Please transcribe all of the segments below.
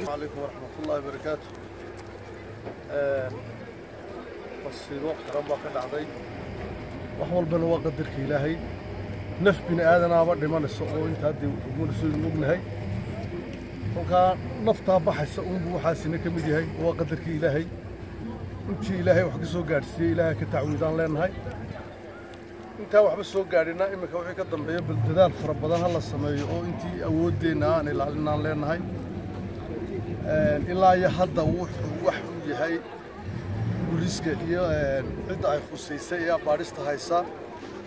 عليكم ورحمة الله وبركاته. قصيدو ربا كدعدي وحول بن وقدرك إلهي نف بن آدم أبا دمان السوق أنت هدي وقول سوي المجنهي وكان نفطها بحث أم بحاسين كمدي هاي وقدرك إلهي أنت إلهي وحق سوق قارسي إلهي كتعويضان لين هاي أنت وحب السوق قارينا إما كوحي كدم بيا بالدلال فربضان هلا السماء أو أنت أودينا أنا لعلنا لين هاي إلا يحد وح هاي بوليسك هي عدة خصيصة يا باريس تهايسا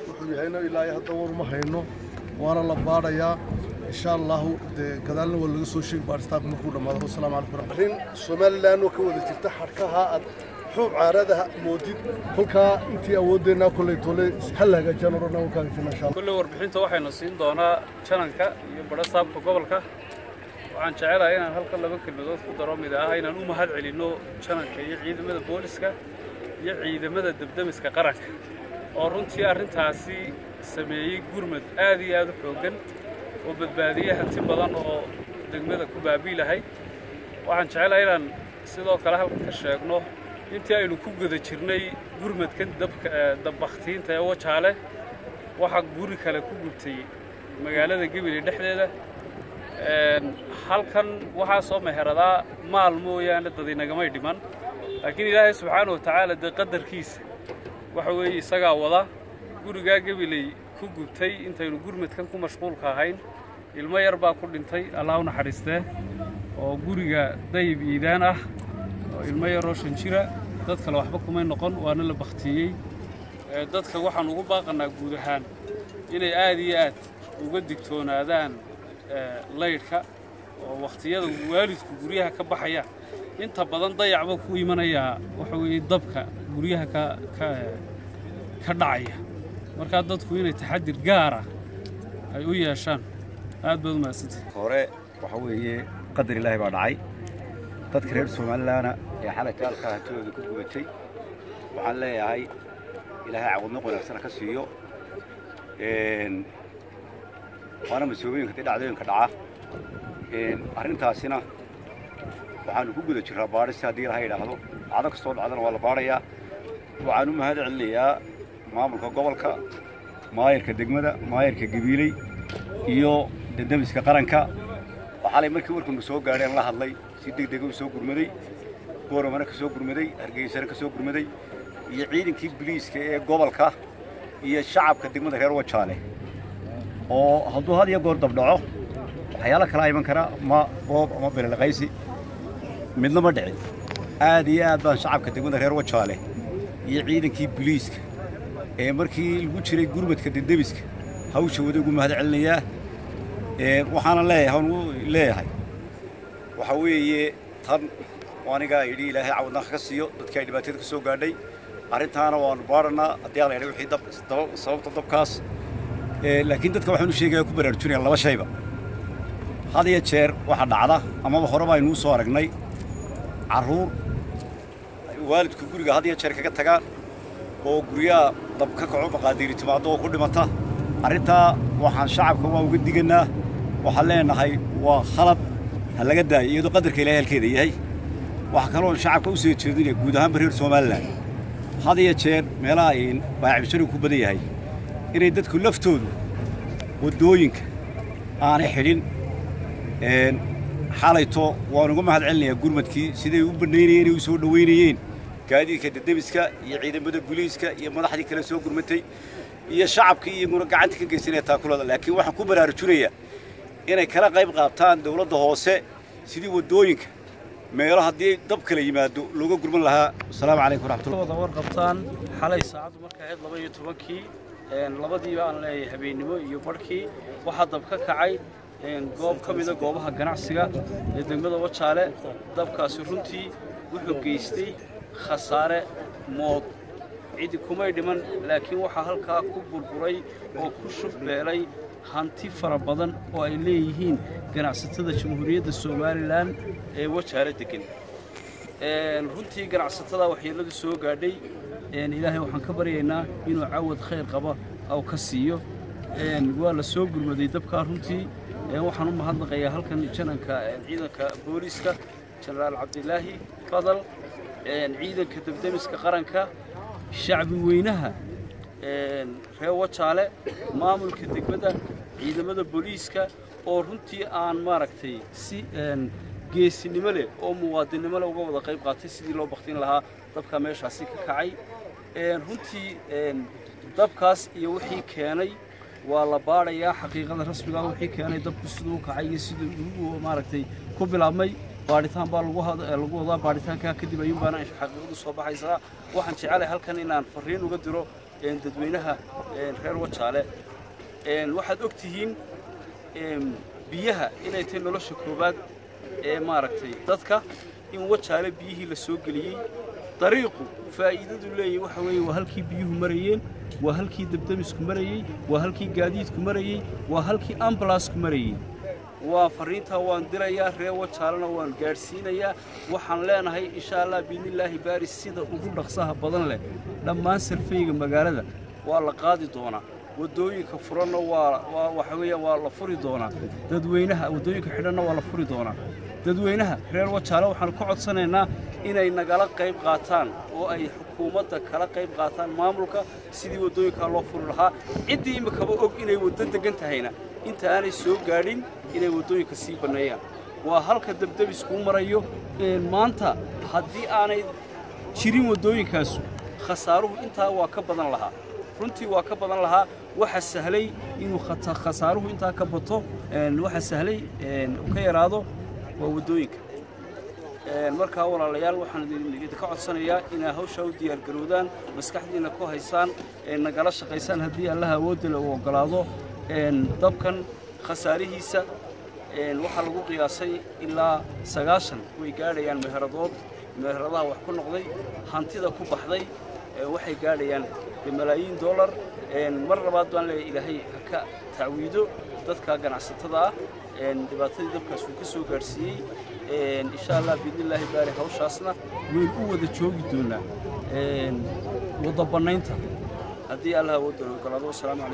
وحيهنا إلا يحد ورما هينو وأنا لبارة يا إن شاء الله كذلنا ولا سوشي باريس تاكم كل ما هو السلام عليكم. رين سومال لأنه كود تفتح حركها حب عارضها موجود كلها أنت أودينا كل طول هلا جانورنا وكان في إن شاء الله. كل وربحين توحي نصين دونا شننكا يبرد صاب قبلك. waxaan jecelahay inaan halkan laba kelmadood ku daro mid ah inaan u mahad celino channelka iyo ciidamada booliska iyo ciidamada debdemiska qaranka oo runtii arintaasi sameeyay gurmad aad iyo aad u xoogan oo badbaadiyay hanti badan oo degmada ku baabiilahay waxaan jecelahay inaan sidoo kale halkan ka sheegno intii aynu ku guda jirnay gurmadkan dabbakhtiinta ee wajaale waxa guri kale ku gubtay magaalada Gabiley dhexdeeda halkan waxa soo meherada maal mooyaan dadinagamay dhiman laakiin Ilaahay subhanahu wa ta'ala qadarkiisa waxa weey isaga wada guriga Gabiley ku gubtay intaynu gurmadkan ku mashquulka ahayn ilmo yar baa ku dhintay Allah u naxariistee oo guriga dayib iidaan ah oo ilmo yar oo shan jira dad kale waxba kuma noqon waana la baktiyay dadka waxaan ugu baaqanaa guud ahaan inay aad iyo aad uga digtoonaadaan laydka oo waqtiyada waalidku guriyaha ka baxaya inta badan dayacba ku imanaya waxa weey dabka guriyaha ka dhacaya marka dadku inay taxadir gaar ah ay u yeeshaan aad baad u maasantay hore waxa weeye qadar Ilaahay baa dhacay dadka reer Soomaaliland ee xalka halka hatooda ku gubatay waxaan leeyahay Ilaahay caawimo wanaagsan ka siiyo وأنا مسؤولين كتير عدين كدعاء أرنتاسنا وعن وجود الشراب بارس هذه هاي لهذا عادك صوت عادنا ولا باريا وعنهم هذا اللي يا ما ملك قبلك ما يركض دقمة ما يركض قبيلي يو دندمس كقرنك وحالي مركب وركم سوق قارين الله الله سيدك دقو سوق برمدي كورة منك سوق برمدي أرجع سرك سوق برمدي يعيدن كي بليس كقبلك الشعب كدقمة غير وجهانه oo haduu had iyo goor dab dhaco waxyaalo kala iman kara ma bilaqaysi midna ma dhicin aad iyo aad baan shacabka degmada reer Wajaale iyo ciidankii booliiska ee markii lagu jiray gurmadka dendemiska hawsha wada ugu mahad celinaya waxaan leeyahay waxa weeye tan waaniga yiri Ilaahay caawina ka siiyo dadka ay dhibaatada ka soo gaadhay arintaana waan baarana hadii la yiraahdo wixii sababta dabkaas لكن dadka waxaan u sheegay ku baraarujinayaan laba shayba hadiya jeer waxa dhacda ama horeba aynu soo aragnay caruur waalidku guriga hadiya jeer kaga tagaan oo guriyaha dab ka kaco maqaadiiri timaado oo ku dhimata arinta waxaan shacabka waa uga diganaa waxa leenahay waa khalad halaga daayo iyadoo qadarka Ilaahay halkeeda yahay waxa kale oo shacabka u soo jeedinaya guud ahaan reer Soomaaliland hadiya jeer meelaha ay baacibsano ku badan yahay inay dadku laftoodu wadooyinka aanay xidhin xalayto waan uga mahad celinayaa gurmadkii siday u baneynayeen oo soo dhaweynayeen gaadiidka dendemiska iyo ciidamada booliiska iyo madaxdii kala soo gurmatay iyo shacabkii iyaguna gacanta ka geysanaya taakulada laakiin waxaan ku baraarujinayaa inay kala qayb qaataan dawladda hoose sidii wadooyinka meelo hadii dab kala yimaado looga gurman lahaa assalaamu calaykum waraxmatullahi war qabtaan xalay saacadu markay ahayd 12kii labadiiba aan leeyahay habeenimo iyo barkii waxa dab ka kacay goob kamida goobaha ganacsiga ee degmada Wajaale dabkaasi runtii wuxuu geystay khasaare mood cid kuma dhiman laakiin waxa halka ku burburay oo ku shufbeelay hanti fara badan oo ay leeyihiin ganacsatada Jamhuuriyadda Soomaaliland ee Wajaale degan runtii ganacsatada waxyeeladu soo gaadhay Ilaahay waxaan ka baryaynaa inuu caawad khayr qaba oo ka siiyo waa la soo gurmaday dabka runtii waxaan u mahadnaqayaa halkan jananka ciidanka booliska jenaraal cabdilaahi fadal ciidanka dabdamiska qaranka shacbi weynaha reer wajaale maamulka degmada ciidamada booliska oo runtii aan maaragtay si geesinimo leh oo muwaadinimo leh uga wada qayb qaatay sidii loo baqtin lahaa dabka meeshaasi ka kacay runtii dabkaas iyo wixii keenay waa la baarayaa xaqiiqada rasmiga ah wixii keenay dabku siduu kacay iyo siduu maaragtay ku bilaabmay baaritaan baa lagu wadaa baaritaanka kadib ayuu baana xaqiiqadu soo baxaysaa waxaan jecelahay halkan inaan fariin uga diro dadweynaha reer wajaale waxaad ogtihiin biyaha inay tahay nolosha koobaad maaragtay dadka in wajaale biyihii la soo geliyey dariiqu faa'iidadu leeyahay waxa weeye waa halkii biyuhu marayeen waa halkii dabdamisku marayay waa halkii gaadiidku marayay waa halkii ambalaasku marayay waa fariinta waan dirayaa reer wajaalena waan gaarsiinayaa waxaan leenahay insha Allah biidnillaahi baaris sida ugu dhaqsaha badan leh dhammaan sarfeyga magaalada waa la qaadi doonaa wadooyinka furanna waxa weeyaan waa la furi doonaa dadweynaha wadooyinka xidhanna waa la furi doonaa dadweynaha reer wajaale waxaan ku codsanaynaa inay nagala qayb qaataan oo ay xukuumadda kala qayb qaataan maamulka sidii wadooyinka loo furi lahaa ciddii imikaba og inay waddo degan tahayna inta aanay soo gaadhin inay wadooyinka sii banneeyaan waa halka dabdabisku marayo maanta haddii aanay jirin wadooyinkaasu khasaaruhu intaa waa ka badan lahaa runtii waa ka badan lahaa waxa sahlay inuu khasaaruhu intaa ka bato waxa sahlay ka yaraado waa wadooyinka markaa walaalayaal waxaan idinka codsanayaa inay hawsha u diyaar garoodaan maskaxdiina ku haysaan nagala shaqaysaan haddii allaha awoodda la ogolaado dabkan khasaarihiisa waxaa lagu qiyaasay ilaa 90 way gaadhayaan meheradaha wax ku noqday hantida ku baxday waxay gaadhayaan malaayiin dollar mar labaad baan leeyahay ilaahay ka tacwiido dadka ganacsatada ah dhibaatadii dabkaas uu ka soo gaarsiiyey insha Allah biidnillaahi baari hawshaasna weyn u wada joogi doonaa wada banaynta haddii Allah awoodda ogolaado.